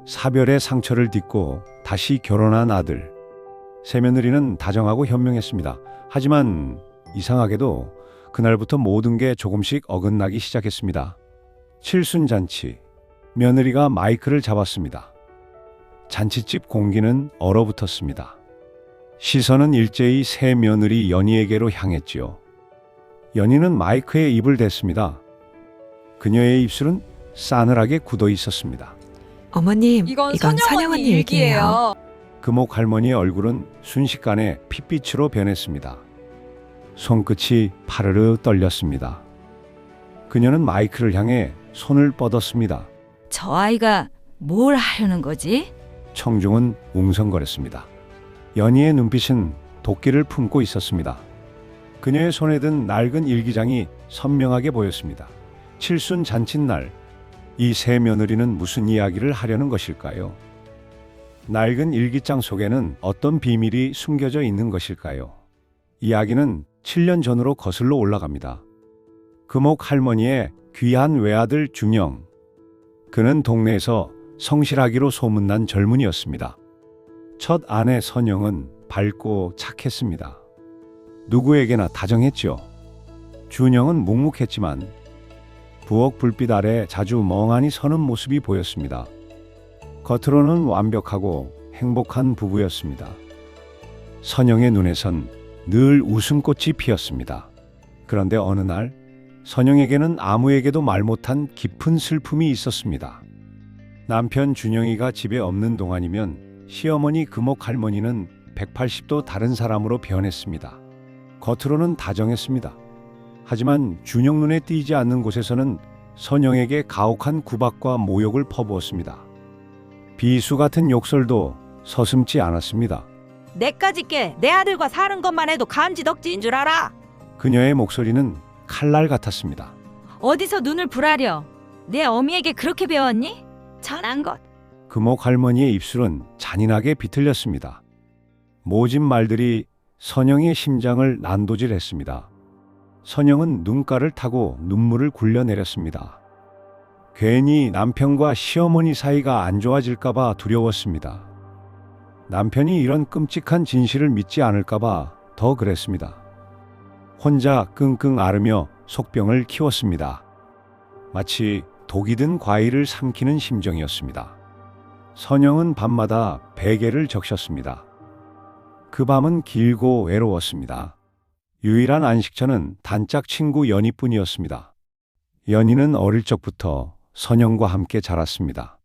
사별의 상처를 딛고 다시 결혼한 아들. 새며느리는 다정하고 현명했습니다. 하지만 이상하게도 그날부터 모든 게 조금씩 어긋나기 시작했습니다. 칠순잔치. 며느리가 마이크를 잡았습니다. 잔치집 공기는 얼어붙었습니다. 시선은 일제히 새 며느리 연희에게로 향했지요. 연희는 마이크에 입을 댔습니다. 그녀의 입술은 싸늘하게 굳어 있었습니다. 어머님, 이건 이건 선영 언니 일기예요. 금옥 할머니의 얼굴은 순식간에 핏빛으로 변했습니다. 손끝이 파르르 떨렸습니다. 그녀는 마이크를 향해 손을 뻗었습니다. 저 아이가 뭘 하려는 거지? 청중은 웅성거렸습니다. 연희의 눈빛은 도끼를 품고 있었습니다. 그녀의 손에 든 낡은 일기장이 선명하게 보였습니다. 칠순 잔칫날, 이 새 며느리는 무슨 이야기를 하려는 것일까요? 낡은 일기장 속에는 어떤 비밀이 숨겨져 있는 것일까요? 이야기는 7년 전으로 거슬러 올라갑니다. 금옥 할머니의 귀한 외아들 준영. 그는 동네에서 성실하기로 소문난 젊은이였습니다. 첫 아내 선영은 밝고 착했습니다. 누구에게나 다정했죠. 준영은 묵묵했지만 부엌 불빛 아래 자주 멍하니 서는 모습이 보였습니다. 겉으로는 완벽하고 행복한 부부였습니다. 선영의 눈에선 늘 웃음꽃이 피었습니다. 그런데 어느 날 선영에게는 아무에게도 말 못한 깊은 슬픔이 있었습니다. 남편 준영이가 집에 없는 동안이면 시어머니 금옥 할머니는 180도 다른 사람으로 변했습니다. 겉으로는 다정했습니다. 하지만 준영 눈에 띄지 않는 곳에서는 선영에게 가혹한 구박과 모욕을 퍼부었습니다. 비수 같은 욕설도 서슴지 않았습니다. 내까지 게 내 아들과 사는 것만 해도 감지덕지인 줄 알아? 그녀의 목소리는 칼날 같았습니다. 어디서 눈을 부라려? 내 어미에게 그렇게 배웠니? 천한 것. 금옥 할머니의 입술은 잔인하게 비틀렸습니다. 모진 말들이 선영의 심장을 난도질했습니다. 선영은 눈가를 타고 눈물을 굴려내렸습니다. 괜히 남편과 시어머니 사이가 안 좋아질까봐 두려웠습니다. 남편이 이런 끔찍한 진실을 믿지 않을까봐 더 그랬습니다. 혼자 끙끙 앓으며 속병을 키웠습니다. 마치 독이 든 과일을 삼키는 심정이었습니다. 선영은 밤마다 베개를 적셨습니다. 그 밤은 길고 외로웠습니다. 유일한 안식처는 단짝 친구 연희뿐이었습니다. 연희는 어릴 적부터 선영과 함께 자랐습니다.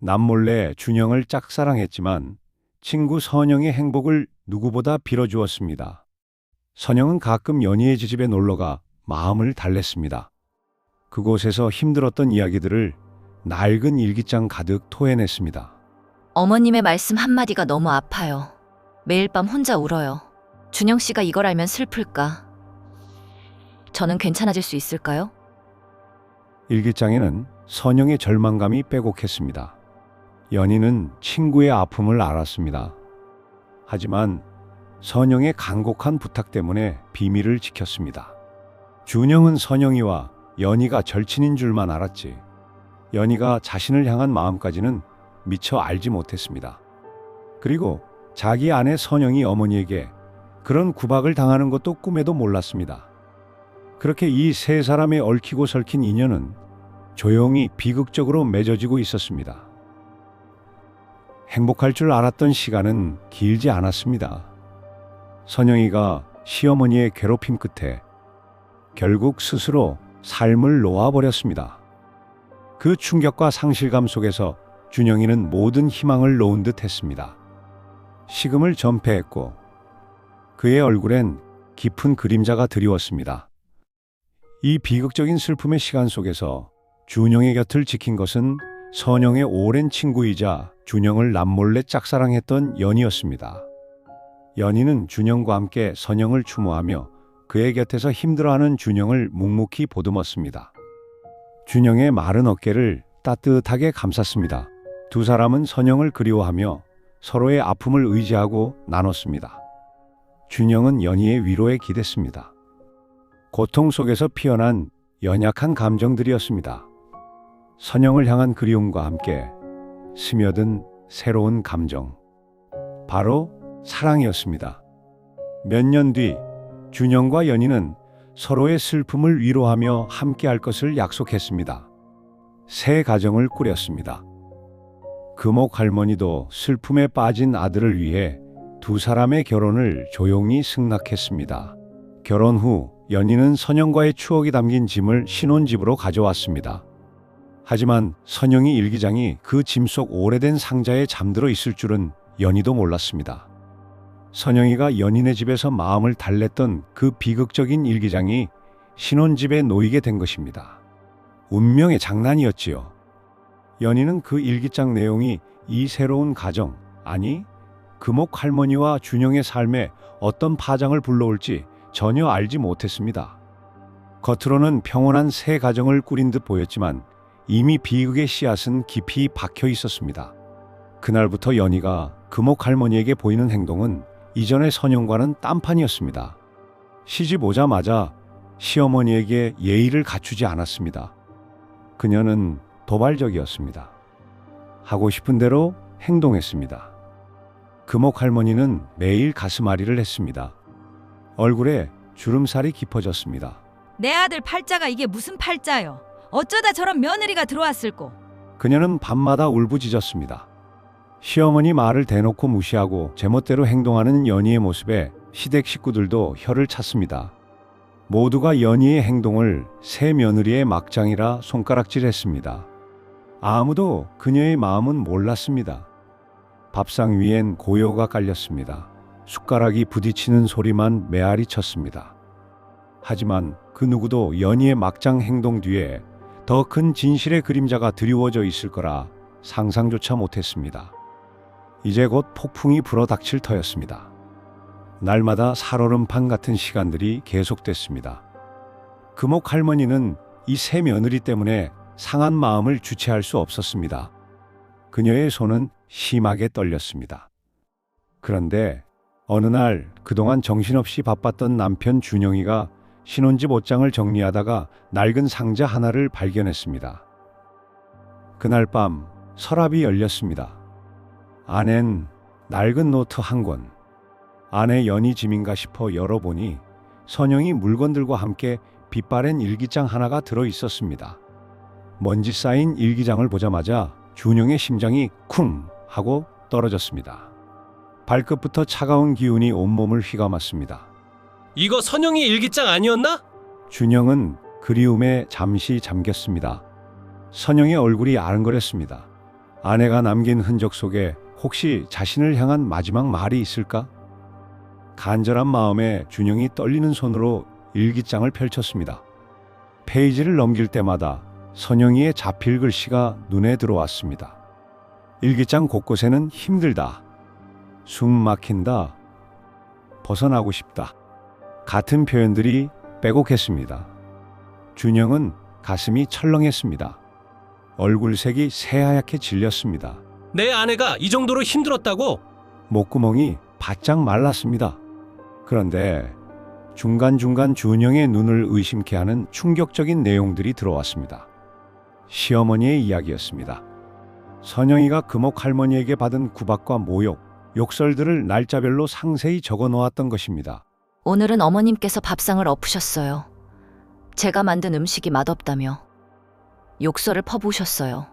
남몰래 준영을 짝사랑했지만 친구 선영의 행복을 누구보다 빌어주었습니다. 선영은 가끔 연희의 집에 놀러가 마음을 달랬습니다. 그곳에서 힘들었던 이야기들을 낡은 일기장 가득 토해냈습니다. 어머님의 말씀 한마디가 너무 아파요. 매일 밤 혼자 울어요. 준영 씨가 이걸 알면 슬플까? 저는 괜찮아질 수 있을까요? 일기장에는 선영의 절망감이 빼곡했습니다. 연희는 친구의 아픔을 알았습니다. 하지만 선영의 간곡한 부탁 때문에 비밀을 지켰습니다. 준영은 선영이와 연희가 절친인 줄만 알았지 연희가 자신을 향한 마음까지는 미처 알지 못했습니다. 그리고 자기 아내 선영이 어머니에게 그런 구박을 당하는 것도 꿈에도 몰랐습니다. 그렇게 이 세 사람의 얽히고 설킨 인연은 조용히 비극적으로 맺어지고 있었습니다. 행복할 줄 알았던 시간은 길지 않았습니다. 선영이가 시어머니의 괴롭힘 끝에 결국 스스로 삶을 놓아버렸습니다. 그 충격과 상실감 속에서 준영이는 모든 희망을 놓은 듯 했습니다. 식음을 전폐했고 그의 얼굴엔 깊은 그림자가 드리웠습니다. 이 비극적인 슬픔의 시간 속에서 준영의 곁을 지킨 것은 선영의 오랜 친구이자 준영을 남몰래 짝사랑했던 연희였습니다. 연희는 준영과 함께 선영을 추모하며 그의 곁에서 힘들어하는 준영을 묵묵히 보듬었습니다. 준영의 마른 어깨를 따뜻하게 감쌌습니다. 두 사람은 선영을 그리워하며 서로의 아픔을 의지하고 나눴습니다. 준영은 연희의 위로에 기댔습니다. 고통 속에서 피어난 연약한 감정들이었습니다. 선영을 향한 그리움과 함께 스며든 새로운 감정. 바로 사랑이었습니다. 몇 년 뒤 준영과 연희는 서로의 슬픔을 위로하며 함께할 것을 약속했습니다. 새 가정을 꾸렸습니다. 금옥 할머니도 슬픔에 빠진 아들을 위해 두 사람의 결혼을 조용히 승낙했습니다. 결혼 후 연희는 선영과의 추억이 담긴 짐을 신혼집으로 가져왔습니다. 하지만 선영이 일기장이 그 짐 속 오래된 상자에 잠들어 있을 줄은 연희도 몰랐습니다. 선영이가 연인의 집에서 마음을 달랬던 그 비극적인 일기장이 신혼집에 놓이게 된 것입니다. 운명의 장난이었지요. 연희는 그 일기장 내용이 이 새로운 가정, 아니 금옥 할머니와 준영의 삶에 어떤 파장을 불러올지 전혀 알지 못했습니다. 겉으로는 평온한 새 가정을 꾸린 듯 보였지만 이미 비극의 씨앗은 깊이 박혀 있었습니다. 그날부터 연희가 금옥 할머니에게 보이는 행동은 이전의 선영과는 딴판이었습니다. 시집 오자마자 시어머니에게 예의를 갖추지 않았습니다. 그녀는 도발적이었습니다. 하고 싶은 대로 행동했습니다. 금옥 할머니는 매일 가슴앓이를 했습니다. 얼굴에 주름살이 깊어졌습니다. 내 아들 팔자가 이게 무슨 팔자요? 어쩌다 저런 며느리가 들어왔을꼬? 그녀는 밤마다 울부짖었습니다. 시어머니 말을 대놓고 무시하고 제멋대로 행동하는 연희의 모습에 시댁 식구들도 혀를 찼습니다. 모두가 연희의 행동을 새 며느리의 막장이라 손가락질했습니다. 아무도 그녀의 마음은 몰랐습니다. 밥상 위엔 고요가 깔렸습니다. 숟가락이 부딪히는 소리만 메아리 쳤습니다. 하지만 그 누구도 연희의 막장 행동 뒤에 더 큰 진실의 그림자가 드리워져 있을 거라 상상조차 못했습니다. 이제 곧 폭풍이 불어닥칠 터였습니다. 날마다 살얼음판 같은 시간들이 계속됐습니다. 금옥 할머니는 이 새 며느리 때문에 상한 마음을 주체할 수 없었습니다. 그녀의 손은 심하게 떨렸습니다. 그런데 어느 날 그동안 정신없이 바빴던 남편 준영이가 신혼집 옷장을 정리하다가 낡은 상자 하나를 발견했습니다. 그날 밤 서랍이 열렸습니다. 안엔 낡은 노트 한 권. 안에 연희 짐인가 싶어 열어보니 선영이 물건들과 함께 빛바랜 일기장 하나가 들어 있었습니다. 먼지 쌓인 일기장을 보자마자 준영의 심장이 쿵 하고 떨어졌습니다. 발끝부터 차가운 기운이 온몸을 휘감았습니다. 이거 선영이 일기장 아니었나? 준영은 그리움에 잠시 잠겼습니다. 선영의 얼굴이 아른거렸습니다. 아내가 남긴 흔적 속에 혹시 자신을 향한 마지막 말이 있을까? 간절한 마음에 준영이 떨리는 손으로 일기장을 펼쳤습니다. 페이지를 넘길 때마다 선영이의 자필 글씨가 눈에 들어왔습니다. 일기장 곳곳에는 힘들다, 숨 막힌다, 벗어나고 싶다 같은 표현들이 빼곡했습니다. 준영은 가슴이 철렁했습니다. 얼굴색이 새하얗게 질렸습니다. 내 아내가 이 정도로 힘들었다고? 목구멍이 바짝 말랐습니다. 그런데 중간중간 준영의 눈을 의심케 하는 충격적인 내용들이 들어왔습니다. 시어머니의 이야기였습니다. 선영이가 금옥 할머니에게 받은 구박과 모욕, 욕설들을 날짜별로 상세히 적어 놓았던 것입니다. 오늘은 어머님께서 밥상을 엎으셨어요. 제가 만든 음식이 맛없다며 욕설을 퍼부으셨어요.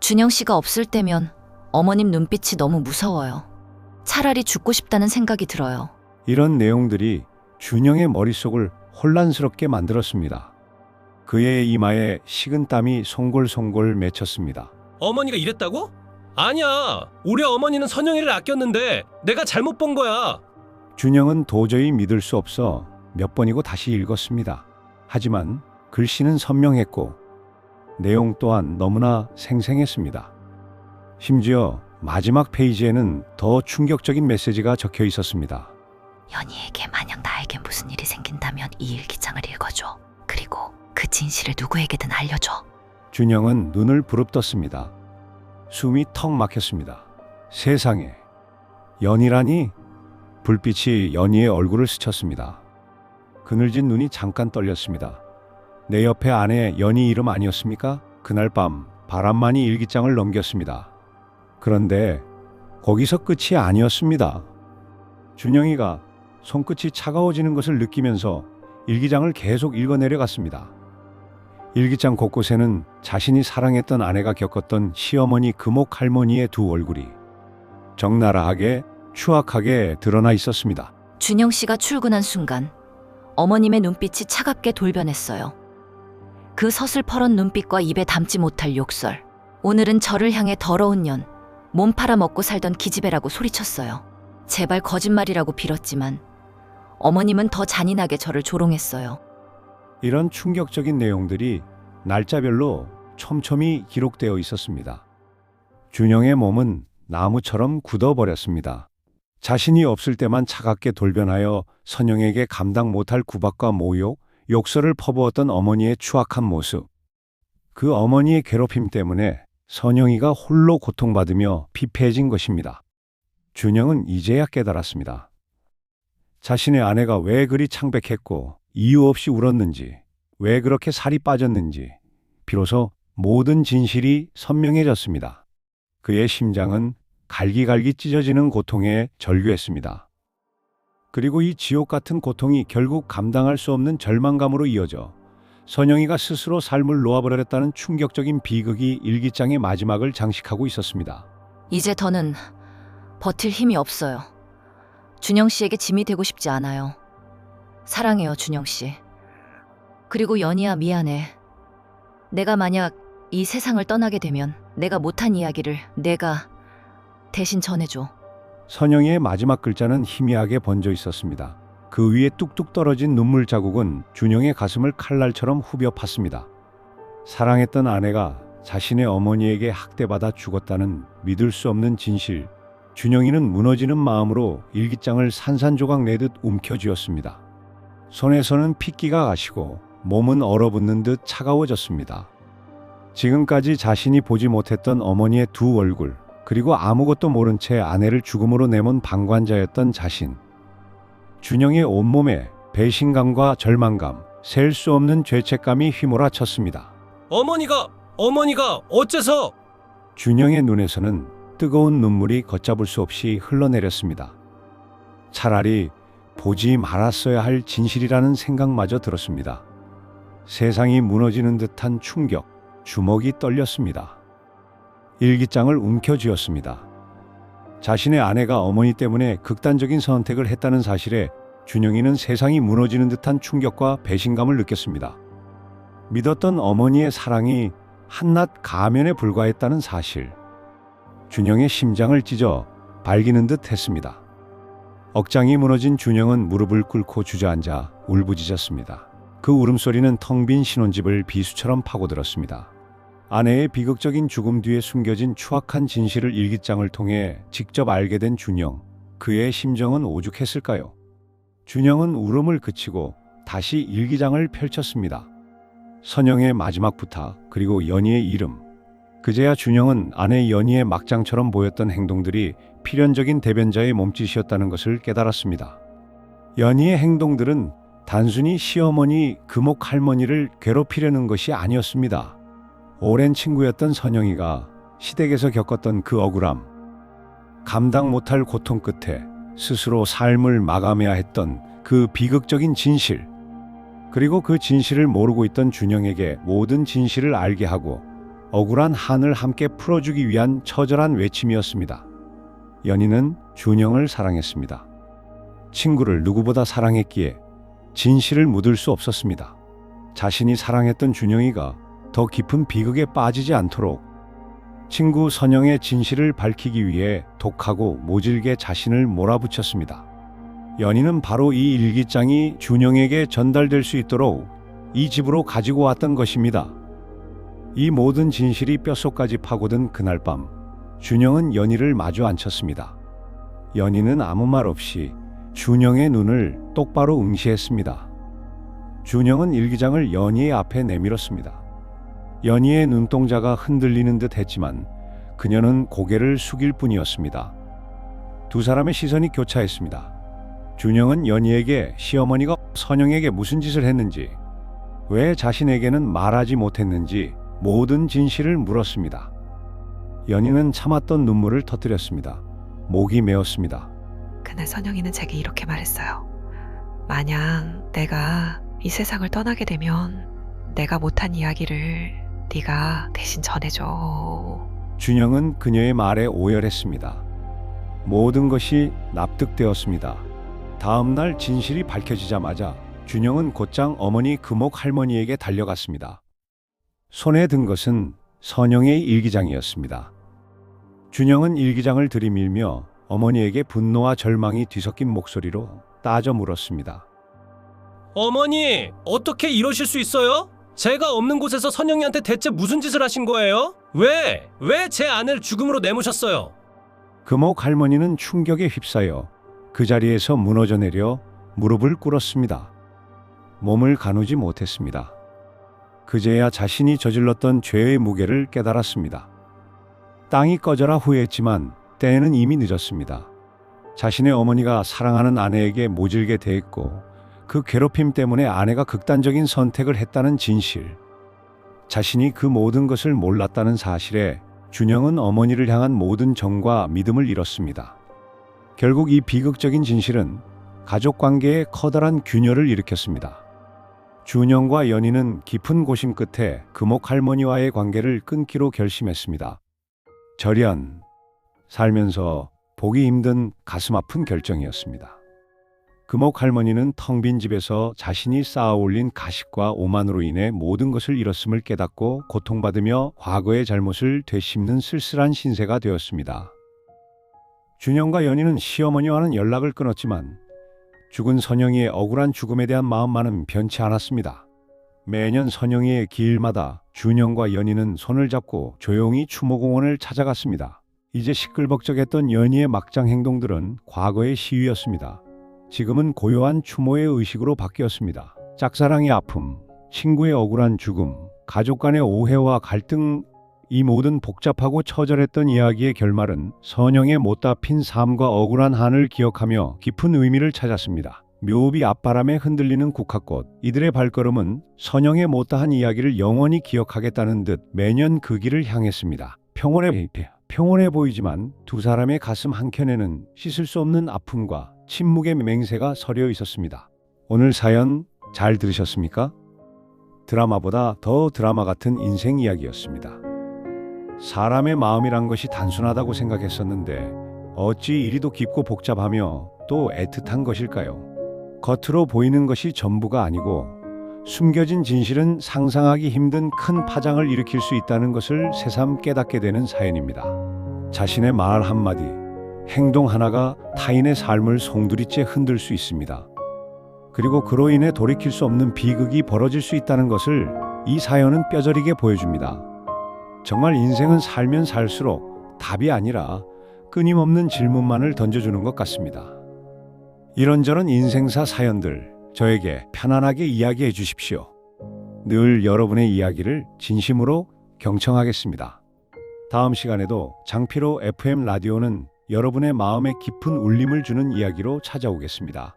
준영 씨가 없을 때면 어머님 눈빛이 너무 무서워요. 차라리 죽고 싶다는 생각이 들어요. 이런 내용들이 준영의 머릿속을 혼란스럽게 만들었습니다. 그의 이마에 식은땀이 송골송골 맺혔습니다. 어머니가 이랬다고? 아니야. 우리 어머니는 선영이를 아꼈는데 내가 잘못 본 거야. 준영은 도저히 믿을 수 없어 몇 번이고 다시 읽었습니다. 하지만 글씨는 선명했고 내용 또한 너무나 생생했습니다. 심지어 마지막 페이지에는 더 충격적인 메시지가 적혀 있었습니다. 연희에게 만약 나에게 무슨 일이 생긴다면 이 일기장을 읽어줘. 그리고 그 진실을 누구에게든 알려줘. 준영은 눈을 부릅떴습니다. 숨이 턱 막혔습니다. 세상에, 연희라니? 불빛이 연희의 얼굴을 스쳤습니다. 그늘진 눈이 잠깐 떨렸습니다. 내 옆에 아내 연희 이름 아니었습니까? 그날 밤 바람만이 일기장을 넘겼습니다. 그런데 거기서 끝이 아니었습니다. 준영이가 손끝이 차가워지는 것을 느끼면서 일기장을 계속 읽어내려갔습니다. 일기장 곳곳에는 자신이 사랑했던 아내가 겪었던 시어머니 금옥 할머니의 두 얼굴이 적나라하게 추악하게 드러나 있었습니다. 준영 씨가 출근한 순간 어머님의 눈빛이 차갑게 돌변했어요. 그 서슬퍼런 눈빛과 입에 담지 못할 욕설. 오늘은 저를 향해 더러운 년, 몸 팔아먹고 살던 기집애라고 소리쳤어요. 제발 거짓말이라고 빌었지만 어머님은 더 잔인하게 저를 조롱했어요. 이런 충격적인 내용들이 날짜별로 촘촘히 기록되어 있었습니다. 준영의 몸은 나무처럼 굳어버렸습니다. 자신이 없을 때만 차갑게 돌변하여 선영에게 감당 못할 구박과 모욕, 욕설을 퍼부었던 어머니의 추악한 모습. 그 어머니의 괴롭힘 때문에 선영이가 홀로 고통받으며 피폐해진 것입니다. 준영은 이제야 깨달았습니다. 자신의 아내가 왜 그리 창백했고 이유 없이 울었는지, 왜 그렇게 살이 빠졌는지 비로소 모든 진실이 선명해졌습니다. 그의 심장은 갈기갈기 찢어지는 고통에 절규했습니다. 그리고 이 지옥 같은 고통이 결국 감당할 수 없는 절망감으로 이어져 선영이가 스스로 삶을 놓아버렸다는 충격적인 비극이 일기장의 마지막을 장식하고 있었습니다. 이제 더는 버틸 힘이 없어요. 준영 씨에게 짐이 되고 싶지 않아요. 사랑해요, 준영 씨. 그리고 연희야, 미안해. 내가 만약 이 세상을 떠나게 되면 내가 못한 이야기를 내가 대신 전해줘. 선영이의 마지막 글자는 희미하게 번져 있었습니다. 그 위에 뚝뚝 떨어진 눈물 자국은 준영의 가슴을 칼날처럼 후벼 팠습니다. 사랑했던 아내가 자신의 어머니에게 학대받아 죽었다는 믿을 수 없는 진실. 준영이는 무너지는 마음으로 일기장을 산산조각 내듯 움켜쥐었습니다. 손에서는 핏기가 가시고 몸은 얼어붙는 듯 차가워졌습니다. 지금까지 자신이 보지 못했던 어머니의 두 얼굴, 그리고 아무것도 모른 채 아내를 죽음으로 내몬 방관자였던 자신. 준영의 온몸에 배신감과 절망감, 셀 수 없는 죄책감이 휘몰아쳤습니다. 어머니가 어째서? 준영의 눈에서는 뜨거운 눈물이 걷잡을 수 없이 흘러내렸습니다. 차라리 보지 말았어야 할 진실이라는 생각마저 들었습니다. 세상이 무너지는 듯한 충격, 주먹이 떨렸습니다. 일기장을 움켜쥐었습니다. 자신의 아내가 어머니 때문에 극단적인 선택을 했다는 사실에 준영이는 세상이 무너지는 듯한 충격과 배신감을 느꼈습니다. 믿었던 어머니의 사랑이 한낱 가면에 불과했다는 사실. 준영의 심장을 찢어 발기는 듯 했습니다. 억장이 무너진 준영은 무릎을 꿇고 주저앉아 울부짖었습니다. 그 울음소리는 텅 빈 신혼집을 비수처럼 파고들었습니다. 아내의 비극적인 죽음 뒤에 숨겨진 추악한 진실을 일기장을 통해 직접 알게 된 준영. 그의 심정은 오죽했을까요? 준영은 울음을 그치고 다시 일기장을 펼쳤습니다. 선영의 마지막 부탁, 그리고 연희의 이름. 그제야 준영은 아내 연희의 막장처럼 보였던 행동들이 필연적인 대변자의 몸짓이었다는 것을 깨달았습니다. 연희의 행동들은 단순히 시어머니 금옥 할머니를 괴롭히려는 것이 아니었습니다. 오랜 친구였던 선영이가 시댁에서 겪었던 그 억울함, 감당 못할 고통 끝에 스스로 삶을 마감해야 했던 그 비극적인 진실, 그리고 그 진실을 모르고 있던 준영에게 모든 진실을 알게 하고 억울한 한을 함께 풀어주기 위한 처절한 외침이었습니다. 연희는 준영을 사랑했습니다. 친구를 누구보다 사랑했기에 진실을 묻을 수 없었습니다. 자신이 사랑했던 준영이가 더 깊은 비극에 빠지지 않도록 친구 선영의 진실을 밝히기 위해 독하고 모질게 자신을 몰아붙였습니다. 연희는 바로 이 일기장이 준영에게 전달될 수 있도록 이 집으로 가지고 왔던 것입니다. 이 모든 진실이 뼛속까지 파고든 그날 밤, 준영은 연희를 마주 앉혔습니다. 연희는 아무 말 없이 준영의 눈을 똑바로 응시했습니다. 준영은 일기장을 연희의 앞에 내밀었습니다. 연희의 눈동자가 흔들리는 듯 했지만 그녀는 고개를 숙일 뿐이었습니다. 두 사람의 시선이 교차했습니다. 준영은 연희에게 시어머니가 선영에게 무슨 짓을 했는지, 왜 자신에게는 말하지 못했는지 모든 진실을 물었습니다. 연희는 참았던 눈물을 터뜨렸습니다. 목이 메었습니다. 그날 선영이는 제게 이렇게 말했어요. 만약 내가 이 세상을 떠나게 되면 내가 못한 이야기를 네가 대신 전해줘. 준영은 그녀의 말에 오열했습니다. 모든 것이 납득되었습니다. 다음 날 진실이 밝혀지자마자 준영은 곧장 어머니 금옥 할머니에게 달려갔습니다. 손에 든 것은 선영의 일기장이었습니다. 준영은 일기장을 들이밀며 어머니에게 분노와 절망이 뒤섞인 목소리로 따져 물었습니다. 어머니, 어떻게 이러실 수 있어요? 제가 없는 곳에서 선영이한테 대체 무슨 짓을 하신 거예요? 왜 제 아내를 죽음으로 내모셨어요? 금옥 할머니는 충격에 휩싸여 그 자리에서 무너져 내려 무릎을 꿇었습니다. 몸을 가누지 못했습니다. 그제야 자신이 저질렀던 죄의 무게를 깨달았습니다. 땅이 꺼져라 후회했지만 때에는 이미 늦었습니다. 자신의 어머니가 사랑하는 아내에게 모질게 대했고 그 괴롭힘 때문에 아내가 극단적인 선택을 했다는 진실, 자신이 그 모든 것을 몰랐다는 사실에 준영은 어머니를 향한 모든 정과 믿음을 잃었습니다. 결국 이 비극적인 진실은 가족 관계에 커다란 균열을 일으켰습니다. 준영과 연희는 깊은 고심 끝에 금옥 할머니와의 관계를 끊기로 결심했습니다. 절연, 살면서 보기 힘든 가슴 아픈 결정이었습니다. 금옥 할머니는 텅 빈 집에서 자신이 쌓아 올린 가식과 오만으로 인해 모든 것을 잃었음을 깨닫고 고통받으며 과거의 잘못을 되씹는 쓸쓸한 신세가 되었습니다. 준영과 연희는 시어머니와는 연락을 끊었지만 죽은 선영이의 억울한 죽음에 대한 마음만은 변치 않았습니다. 매년 선영이의 기일마다 준영과 연희는 손을 잡고 조용히 추모공원을 찾아갔습니다. 이제 시끌벅적했던 연희의 막장 행동들은 과거의 시위였습니다. 지금은 고요한 추모의 의식으로 바뀌었습니다. 짝사랑의 아픔, 친구의 억울한 죽음, 가족 간의 오해와 갈등, 이 모든 복잡하고 처절했던 이야기의 결말은 선영의 못다 핀 삶과 억울한 한을 기억하며 깊은 의미를 찾았습니다. 묘비 앞바람에 흔들리는 국화꽃, 이들의 발걸음은 선영의 못다한 이야기를 영원히 기억하겠다는 듯 매년 그 길을 향했습니다. 평온해 보이지만 두 사람의 가슴 한켠에는 씻을 수 없는 아픔과 침묵의 맹세가 서려 있었습니다. 오늘 사연 잘 들으셨습니까? 드라마보다 더 드라마 같은 인생 이야기였습니다. 사람의 마음이란 것이 단순하다고 생각했었는데 어찌 이리도 깊고 복잡하며 또 애틋한 것일까요? 겉으로 보이는 것이 전부가 아니고 숨겨진 진실은 상상하기 힘든 큰 파장을 일으킬 수 있다는 것을 새삼 깨닫게 되는 사연입니다. 자신의 말 한마디, 행동 하나가 타인의 삶을 송두리째 흔들 수 있습니다. 그리고 그로 인해 돌이킬 수 없는 비극이 벌어질 수 있다는 것을 이 사연은 뼈저리게 보여줍니다. 정말 인생은 살면 살수록 답이 아니라 끊임없는 질문만을 던져주는 것 같습니다. 이런저런 인생사 사연들 저에게 편안하게 이야기해 주십시오. 늘 여러분의 이야기를 진심으로 경청하겠습니다. 다음 시간에도 장피로 FM 라디오는 여러분의 마음에 깊은 울림을 주는 이야기로 찾아오겠습니다.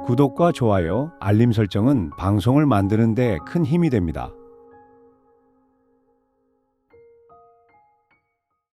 구독과 좋아요, 알림 설정은 방송을 만드는 데 큰 힘이 됩니다.